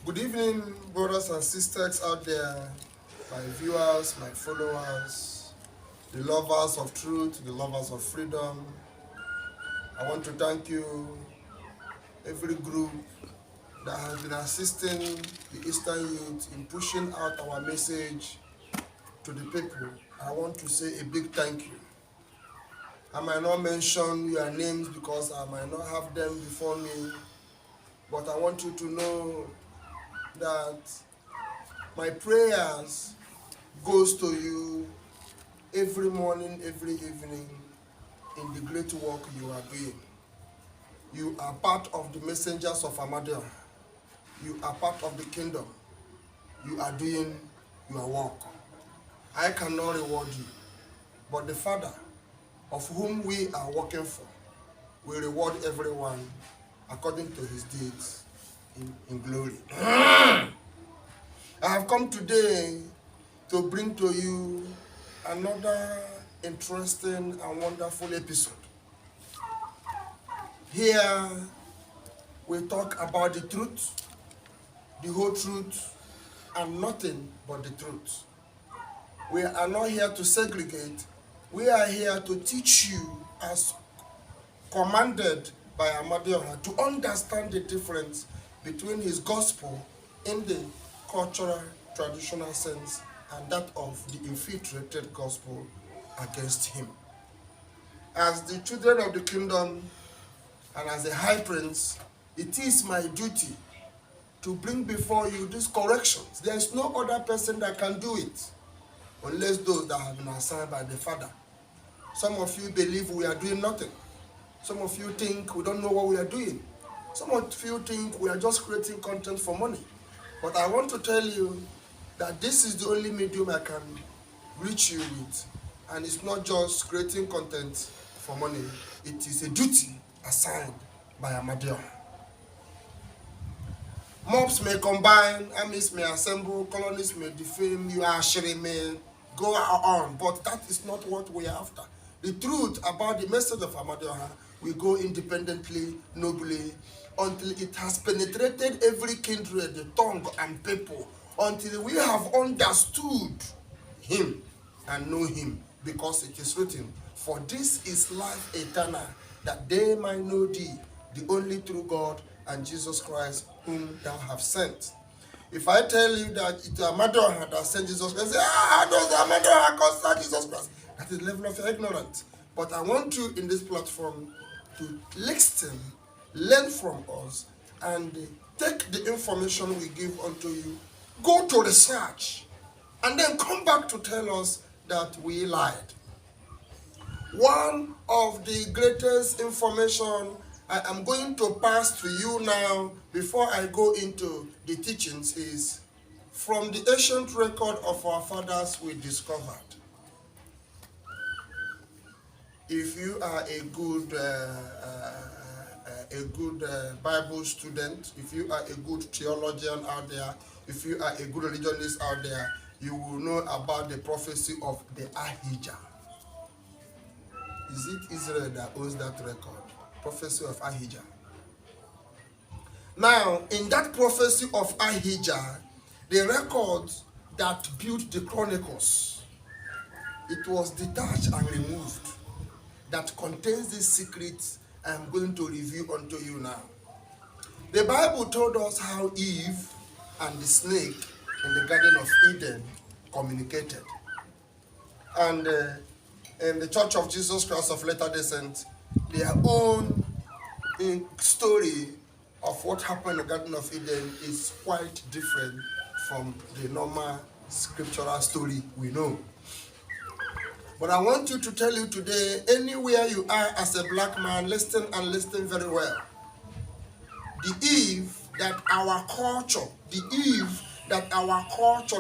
Good evening, brothers and sisters out there, my viewers, my followers, the lovers of truth, the lovers of freedom. I want to thank you, every group that has been assisting the Eastern youth in pushing out our message to the people. I want to say a big thank you. I might not mention your names because I might not have them before me, but I want you to know that my prayers goes to you every morning, every evening in the great work you are doing. You are part of the messengers of Ahmadiyya. You are part of the kingdom. You are doing your work. I cannot reward you, but the Father of whom we are working for will reward everyone according to his deeds in glory. I have come today to bring to you another interesting and wonderful episode. Here we talk about the truth, the whole truth, and nothing but the truth. We are not here to segregate. We are here to teach you as commanded by Ahmadiyya to understand the difference between his gospel in the cultural, traditional sense and that of the infiltrated gospel against him. As the children of the kingdom and as a high prince, it is my duty to bring before you these corrections. There is no other person that can do it unless those that have been assigned by the Father. Some of you believe we are doing nothing. Some of you think we don't know what we are doing. Some of you think we are just creating content for money. But I want to tell you that this is the only medium I can reach you with. And it's not just creating content for money. It is a duty assigned by Ahmadiyya. Mobs may combine, armies may assemble, colonies may defame, you actually may go on, but that is not what we are after. The truth about the message of Ahmadiyya will go independently, nobly, until it has penetrated every kindred, the tongue and people, until we have understood him and know him, because it is written, for this is life eternal, that they might know thee, the only true God, and Jesus Christ, whom thou hast sent. If I tell you that it's Ahmadiyya that sent Jesus Christ, say, those Ahmadiyya constant Jesus Christ. That is the level of ignorance. But I want you in this platform to listen, learn from us, and take the information we give unto you, go to research, and then come back to tell us that we lied. One of the greatest information I am going to pass to you now before I go into the teachings is from the ancient record of our fathers we discovered. If you are a good Bible student, if you are a good theologian out there, if you are a good religionist out there, you will know about the prophecy of the Ahijah. Is it Israel that owns that record? Prophecy of Ahijah. Now, in that prophecy of Ahijah, the record that built the Chronicles, it was detached and removed, that contains these secrets I am going to review unto you now. The Bible told us how Eve and the snake in the Garden of Eden communicated. And in the Church of Jesus Christ of Latter-day Saints, their own story of what happened in the Garden of Eden is quite different from the normal scriptural story we know. But I want you to tell you today, anywhere you are as a black man, listen and listen very well. The Eve that our culture,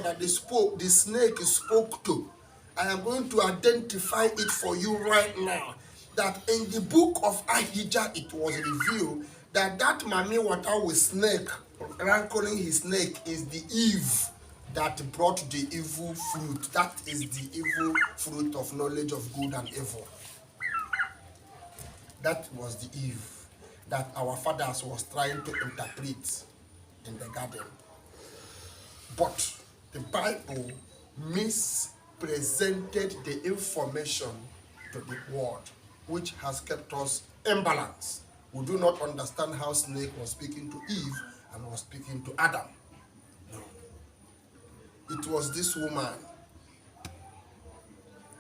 that the snake spoke to, I am going to identify it for you right now. That in the book of Ahijah, it was revealed that Mami water with snake, rankling his snake, is the Eve that brought the evil fruit. That is the evil fruit of knowledge of good and evil. That was the Eve. that our fathers was trying to interpret in the garden. But the Bible mispresented the information to the world, which has kept us imbalanced. We do not understand how snake was speaking to Eve and was speaking to Adam. No. It was this woman.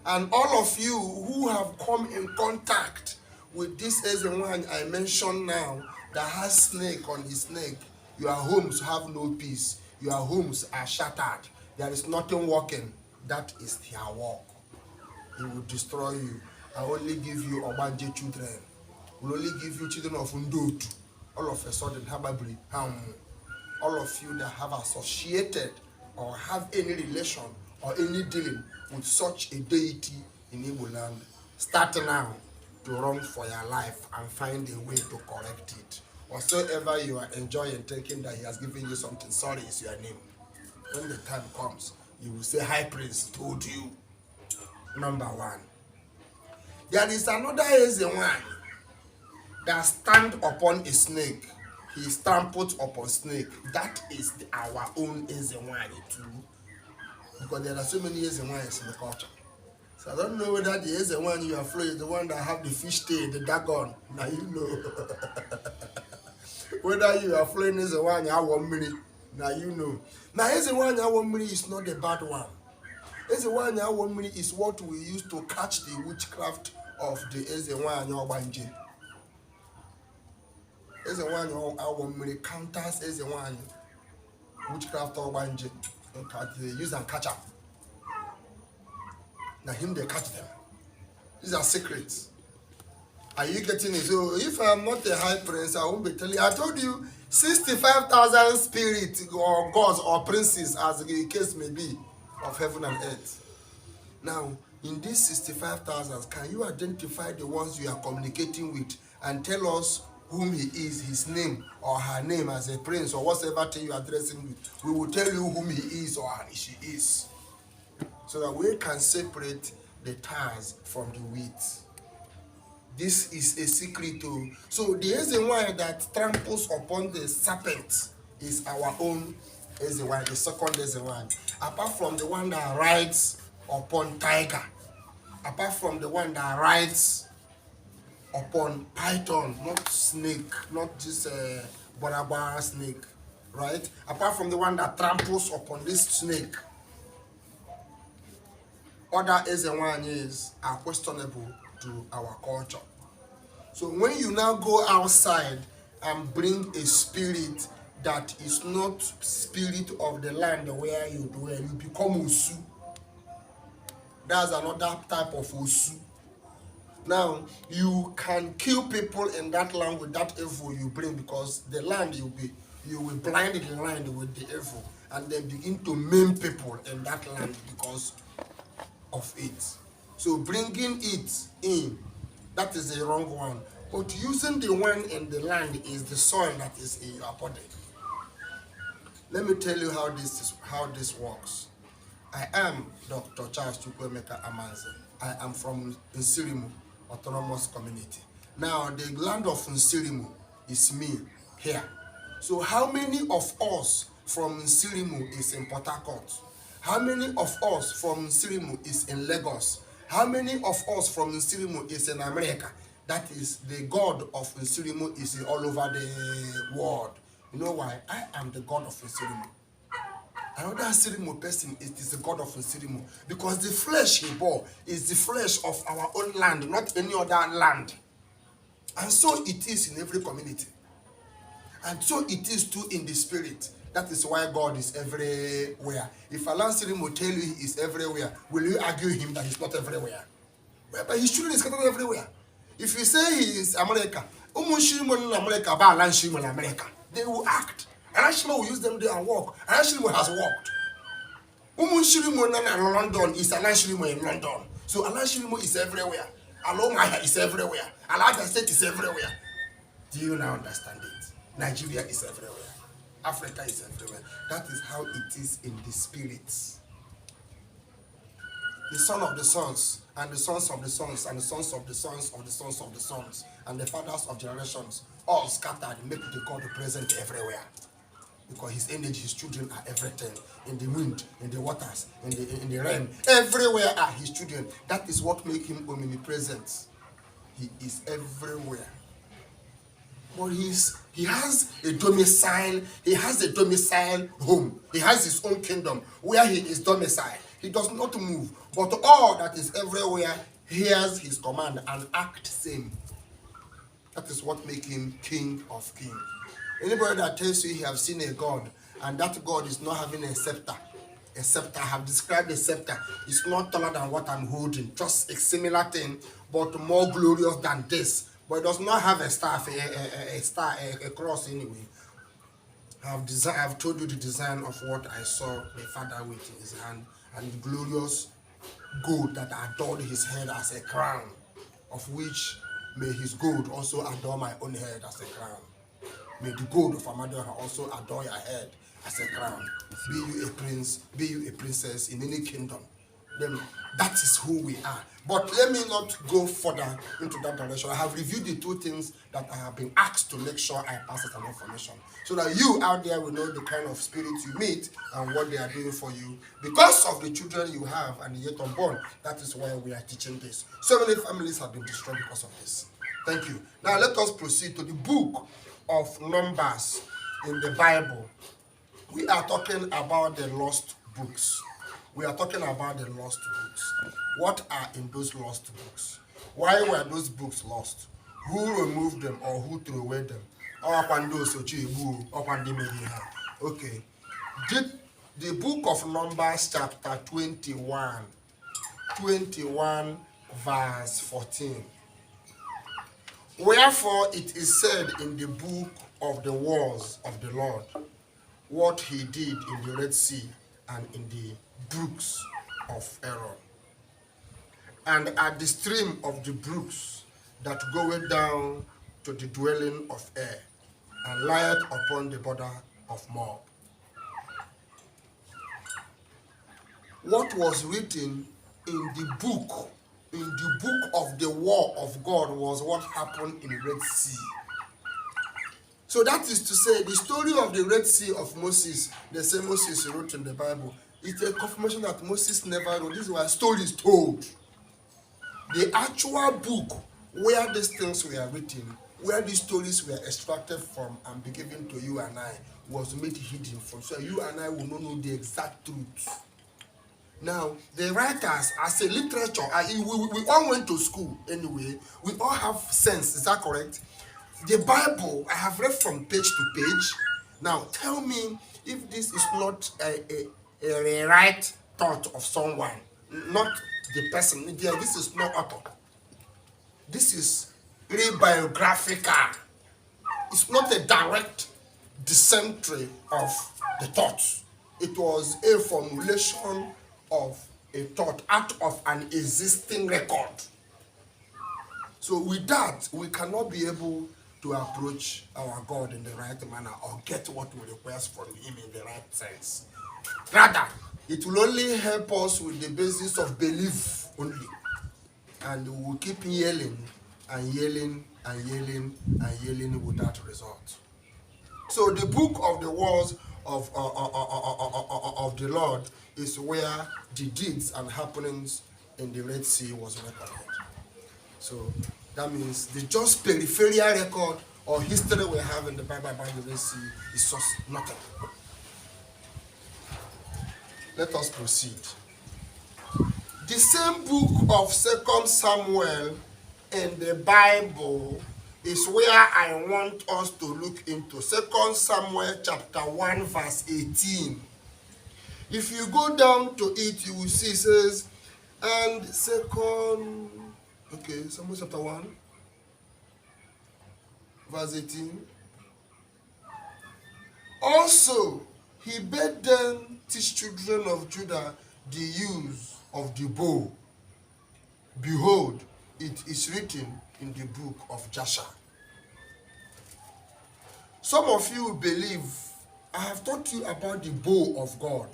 And all of you who have come in contact with this Ezewan I mentioned now that has snake on his neck, your homes have no peace. Your homes are shattered. There is nothing working. That is their work. He will destroy you. I only give you Obanje children. Will only give you children of Ndotu. All of a sudden, Hababri, all of you that have associated or have any relation or any dealing with such a deity in Igbo land, start now to run for your life and find a way to correct it. Whatsoever you are enjoying, thinking that he has given you something, sorry is your name. When the time comes, you will say, High Priest told you. Number one. There is another Ezewan that stand upon a snake. He trampled upon snake. That is our own Ezewan too. Because there are so many Ezewans in the culture. So I don't know whether the Ezewan you are flowing is the one that have the fish tail, the dagon. Now you know. Whether you are flowing Ezewan you have 1 minute. Now you know. Now Ezewan you have 1 minute is not the bad one. Ezewan you have 1 minute is what we use to catch the witchcraft of the Ezewan you Obanje. Ezewan you have 1 minute counters Ezewan witchcraft Obanje. They use and catch up. Now him they catch them. These are secrets. Are you getting it? So if I'm not a high prince, I won't be telling you. I told you 65,000 spirits or gods or princes, as the case may be, of heaven and earth. Now, in these 65,000, can you identify the ones you are communicating with and tell us whom he is, his name or her name as a prince or whatever thing you are addressing with? We will tell you whom he is or she is, so that we can separate the tares from the wheat. This is a secret too. So the Ezewan that tramples upon the serpent is our own Ezewan, the second Ezewan. Apart from the one that rides upon tiger, apart from the one that rides upon python, not snake, not this barabara snake, right? Apart from the one that tramples upon this snake, other Ezewanyes are questionable to our culture. So when you now go outside and bring a spirit that is not spirit of the land where you dwell, you become Osu. That's another type of Osu. Now, you can kill people in that land with that evil you bring, because the land you will blind the land with the evil and then begin to maim people in that land because of it. So bringing it in, that is the wrong one. But using the one in the land is the soil that is in your body. Let me tell you how this works. I am Dr. Charles Amanze. I am from Nsirimu Autonomous Community. Now, the land of Nsirimu is me here. So how many of us from Nsirimu is in Port Harcourt? How many of us from Nsirimu is in Lagos? How many of us from Nsirimu is in America? That is, the God of Nsirimu is all over the world. You know why? I am the God of Nsirimu. Another Nsirimu person is the God of Nsirimu, because the flesh he bore is the flesh of our own land, not any other land. And so it is in every community. And so it is too in the spirit. That is why God is everywhere. If Allah Nsirimu tell you he is everywhere, will you argue him that he's not everywhere? Well, but his children is scattered everywhere. If you say he is America, America, they will act. And Ashima will use them there and walk. And Ashima has walked. London is Alan Shirimo in London. So Alan Shirimo is everywhere. Alomaya is everywhere. Alaja State is everywhere. Do you now understand it? Nigeria is everywhere. Africa is everywhere. That is how it is in the spirits. The son of the sons, and the sons of the sons, and the sons of the sons of the sons of the sons, and the fathers of generations all scattered, make the God present everywhere. Because his energy, his children are everything. In the wind, in the waters, in the rain. Everywhere are his children. That is what makes him omnipresent. He is everywhere. But he has a domicile. He has a domicile home. He has his own kingdom where he is domicile. He does not move. But all that is everywhere hears his command and act same. That is what makes him King of Kings. Anybody that tells you he have seen a God and that God is not having a scepter, I have described a scepter. It's not taller than what I'm holding, just a similar thing, but more glorious than this. But it does not have a staff, a cross anyway. I've told you the design of what I saw the Father with in his hand, and the glorious gold that adored his head as a crown, of which may his gold also adore my own head as a crown. May the gold of Amadioha also adore your head as a crown. Be you a prince, be you a princess in any kingdom. Then that is who we are. But let me not go further into that direction. I have reviewed the two things that I have been asked to make sure I pass as an information, so that you out there will know the kind of spirits you meet and what they are doing for you. Because of the children you have and yet unborn, that is why we are teaching this. So many families have been destroyed because of this. Thank you. Now let us proceed to the book of Numbers in the Bible. We are talking about the lost books. We are talking about the lost books. What are in those lost books? Why were those books lost? Who removed them or who threw away them? Okay. The book of Numbers chapter 21 verse 14. Wherefore it is said in the book of the wars of the Lord, what he did in the Red Sea and in the brooks of Aaron, and at the stream of the brooks that goeth down to the dwelling of Ar, and lieth upon the border of Moab. What was written in the book of the war of God was what happened in the Red Sea. So that is to say, the story of the Red Sea of Moses, the same Moses wrote in the Bible, it's a confirmation that Moses never wrote. These were stories told. The actual book where these things were written, where these stories were extracted from and be given to you and I, was made hidden from. So you and I will not know the exact truth. Now, the writers, as a literature, we all went to school anyway. We all have sense. Is that correct? The Bible, I have read from page to page. Now, tell me if this is not a rewrite thought of someone, not the person. This is not author. This is really biographical. It's not a direct dysentery of the thought. It was a formulation of a thought out of an existing record. So with that, we cannot be able to approach our God in the right manner or get what we request from him in the right sense. Rather, it will only help us with the basis of belief only. And we will keep yelling and yelling and yelling and yelling without result. So the book of the wars of the Lord is where the deeds and happenings in the Red Sea was recorded. So that means the just peripheral record or history we have in the Bible about the Red Sea is just nothing. Let us proceed. The same book of 2 Samuel in the Bible is where I want us to look into. 2 Samuel chapter 1 verse 18. If you go down to it, you will see it says, and Samuel chapter 1 verse 18. Also, he bade them teach children of Judah the use of the bow. Behold, it is written in the book of Jasher. Some of you believe, I have taught you about the bow of God.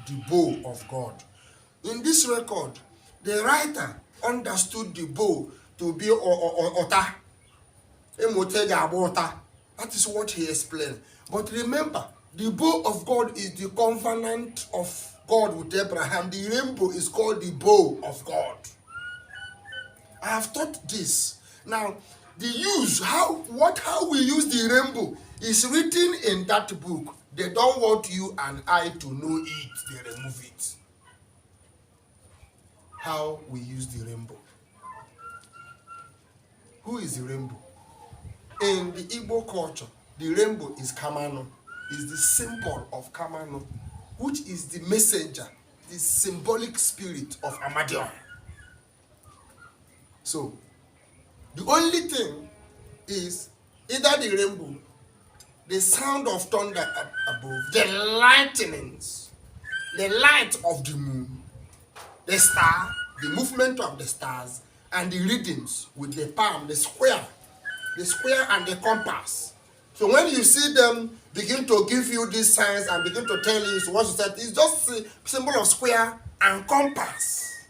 The bow of God. In this record, the writer understood the bow to be ota. That is what he explained. But remember, the bow of God is the covenant of God with Abraham. The rainbow is called the bow of God. I have taught this. Now, how we use the rainbow is written in that book. They don't want you and I to know it. They remove it. How we use the rainbow. Who is the rainbow? In the Igbo culture, the rainbow is Kamano, is the symbol of Kamano, which is the messenger, the symbolic spirit of Amadioha. So, the only thing is either the rainbow, the sound of thunder above, the lightnings, the light of the moon, the star, the movement of the stars, and the rhythms with the palm, the square and the compass. So when you see them begin to give you these signs and begin to tell you what you said, it's just a symbol of square and compass.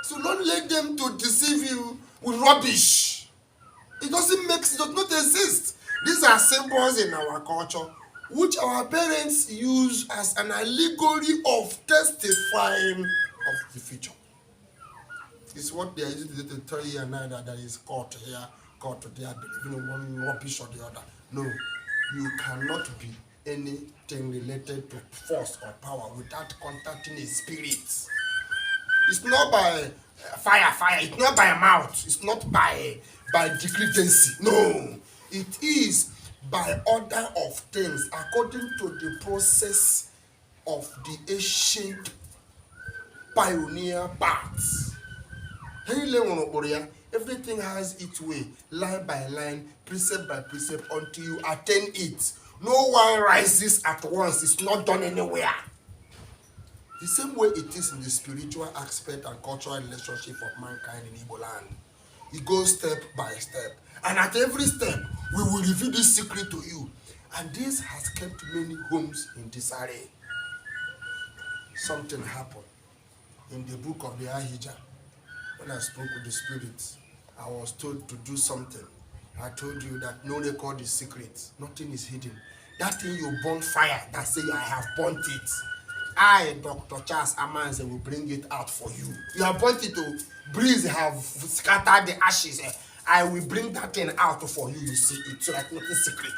So don't let them to deceive you with rubbish. It does not exist. These are symbols in our culture which our parents use as an allegory of testifying of the future. It's what they are using to tell you now that there is caught here, caught there, believing one rubbish or the other. No, you cannot be anything related to force or power without contacting a spirit. It's not by fire. It's not by mouth. It's not by decretency. No, it is by order of things according to the process of the ancient pioneer paths. Everything has its way, line by line, precept by precept, until you attain it. No one rises at once. It's not done anywhere. The same way it is in the spiritual aspect and cultural relationship of mankind in Igbo land. It goes step by step. And at every step, we will reveal this secret to you. And this has kept many homes in disarray. Something happened in the book of the Ahijah. When I spoke with the spirits, I was told to do something. I told you that no record is secret. Nothing is hidden. That thing you burn fire, that say I have burnt it. I, Dr. Charles Amanze, will bring it out for you. You have burnt it to breeze, have scattered the ashes. I will bring that thing out for you. You see it, so like nothing secret.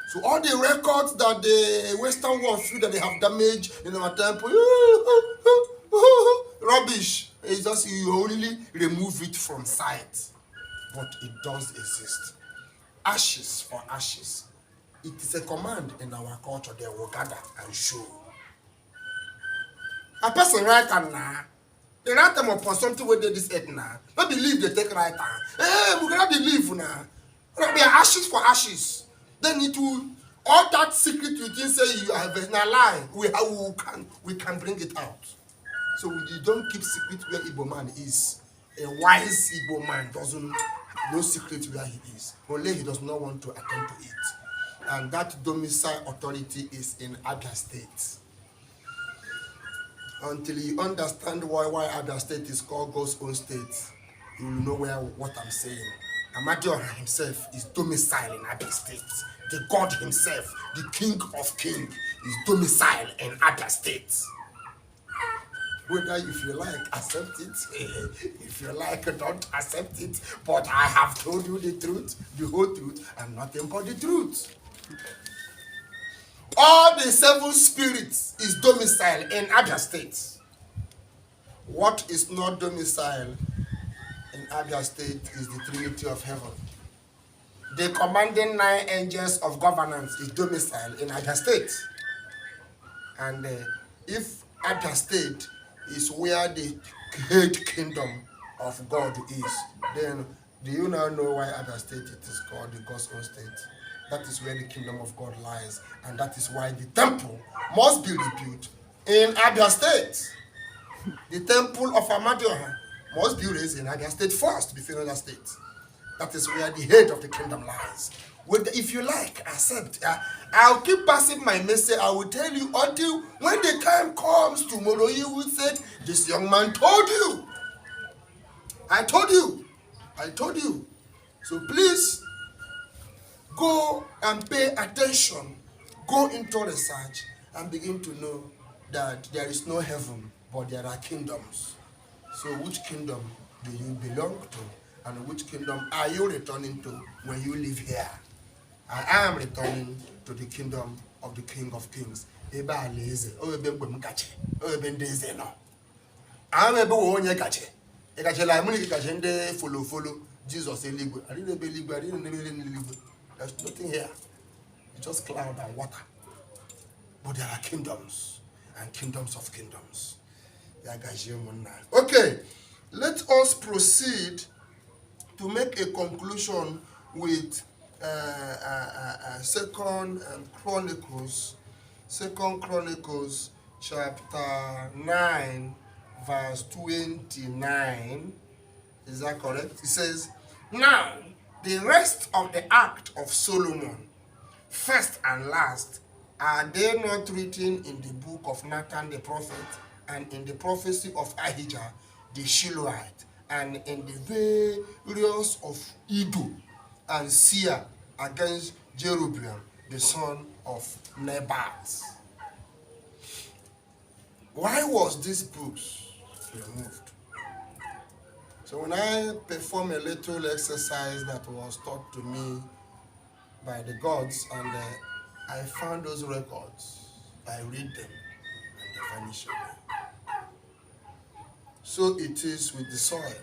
So all the records that the Western world feel that they have damaged in our temple, rubbish. It's just you only remove it from sight. But it does exist. Ashes for ashes. It is a command in our culture. They will gather and show. A person right hand now, they write them upon something where they this earth now. Don't believe they take right hand. Hey, we cannot believe now. There are ashes for ashes. Then it will, all that secret you didn't say you have a lie. We can bring it out. So you don't keep secret where Igbo man is. A wise Igbo man doesn't know secret where he is. Only he does not want to attend to it. And that domicile authority is in Abia State. Until you understand why Abia State is called God's own state, you will know what I'm saying. Amadioha himself is domicile in Abia State. The God himself, the King of Kings, is domicile in Abia State. Whether if you like, accept it. If you like, don't accept it. But I have told you the truth, the whole truth, and nothing but the truth. All the 7 spirits is domicile in Abia State. What is not domicile in Abia State is the Trinity of Heaven. The commanding 9 angels of governance is domicile in Abia State. And if Abia State is where the head kingdom of God is, then do you now know why Abia State it is called the God's own state? That is where the kingdom of God lies, and that is why the temple must be rebuilt in Abia State. The temple of Amadioha must be raised in Abia State first before other states. That is where the head of the kingdom lies. If you like, accept. I'll keep passing my message. I will tell you until when the time comes tomorrow, you will say, this young man told you. I told you. I told you. So please go and pay attention. Go into research and begin to know that there is no heaven, but there are kingdoms. So which kingdom do you belong to? And which kingdom are you returning to when you live here? I am returning to the kingdom of the King of Kings. Ebe alaeze, o ebe mgbe m kache, o ebe ndị eze nọ. I'm ebe wo onye kache. E kache la muni kache ndị follow Jesus eligwe. I didn't ebe eligwe, I didn't ebe eligwe. There's nothing here. It's just cloud and water. But there are kingdoms and kingdoms of kingdoms. Okay, let us proceed to make a conclusion with Second Chronicles chapter 9 verse 29. Is that correct? It says, now the rest of the act of Solomon, first and last, are they not written in the book of Nathan the prophet, and in the prophecy of Ahijah the Shiloite, and in the various of Iddo and Seah against Jeroboam the son of Nebat? Why was these books removed? So when I perform a little exercise that was taught to me by the gods, and I found those records, I read them, and they vanish away. So it is with the soil.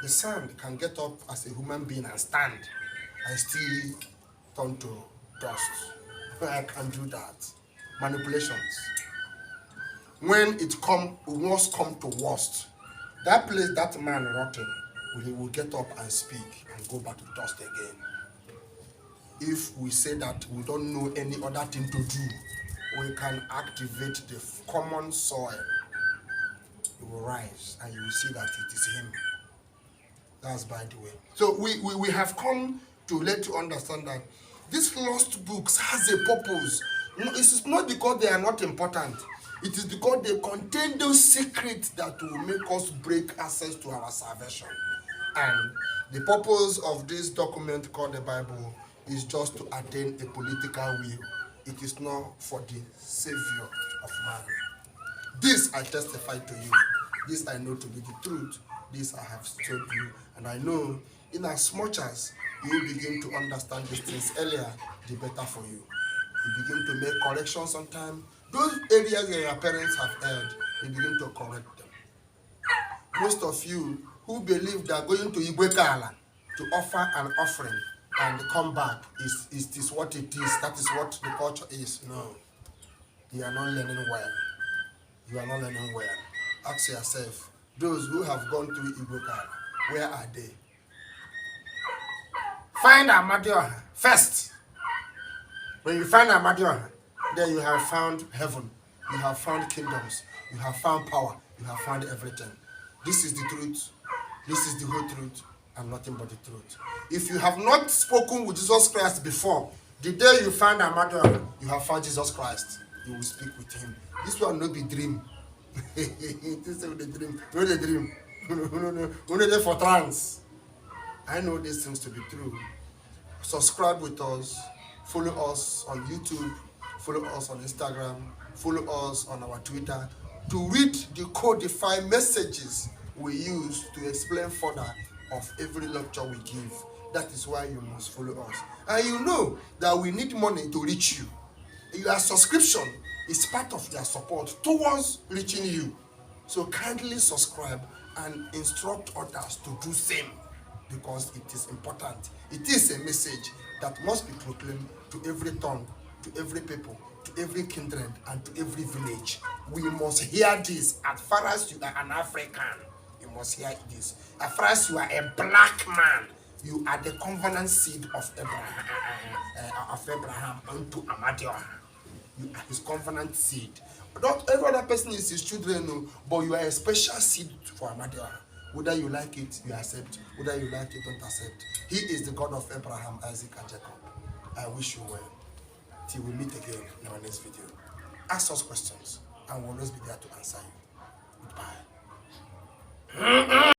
The sand can get up as a human being and stand and still turn to dust. I can do that. Manipulations. When it worst come to worst, that place that man rotting, he will get up and speak and go back to dust again. If we say that we don't know any other thing to do, we can activate the common soil. It will rise and you will see that it is him. That's by the way. So we have come to let you understand that these lost books has a purpose. It is not because they are not important. It is because they contain those secrets that will make us break access to our salvation. And the purpose of this document called the Bible is just to attain a political will. It is not for the savior of man. This I testify to you. This I know to be the truth. This I have told you. And I know in as much as you begin to understand these things earlier, the better for you. You begin to make corrections on time. Those areas that your parents have erred, you begin to correct them. Most of you who believe that going to Ibwekala to offer an offering and come back is what it is, that is what the culture is. No. You are not learning well. You are not learning well. Ask yourself, those who have gone through Ibwekala, where are they? Find Amadioha first. When you find Amadioha, then you have found heaven, you have found kingdoms, you have found power, you have found everything. This is the truth, this is the whole truth, and nothing but the truth. If you have not spoken with Jesus Christ before, the day you find Amadioha, you have found Jesus Christ. You will speak with him. This will not be dream. This is the dream. No the dream. Only there for trance. I know these things to be true. Subscribe with us. Follow us on YouTube. Follow us on Instagram. Follow us on our Twitter to read the codified messages we use to explain further of every lecture we give. That is why you must follow us. And you know that we need money to reach you. Your subscription is part of their support towards reaching you. So kindly subscribe and instruct others to do same, because it is important. It is a message that must be proclaimed to every tongue, to every people, to every kindred, and to every village. We must hear this. As far as you are an African, you must hear this. As far as you are a black man, you are the covenant seed of Abraham unto Amadioha. You are his covenant seed. Not every other person is his children, no, but you are a special seed for Amadioha. Whether you like it, you accept. Whether you like it, don't accept. He is the God of Abraham, Isaac, and Jacob. I wish you well. Till we meet again in our next video. Ask us questions, and we'll always be there to answer you. Goodbye.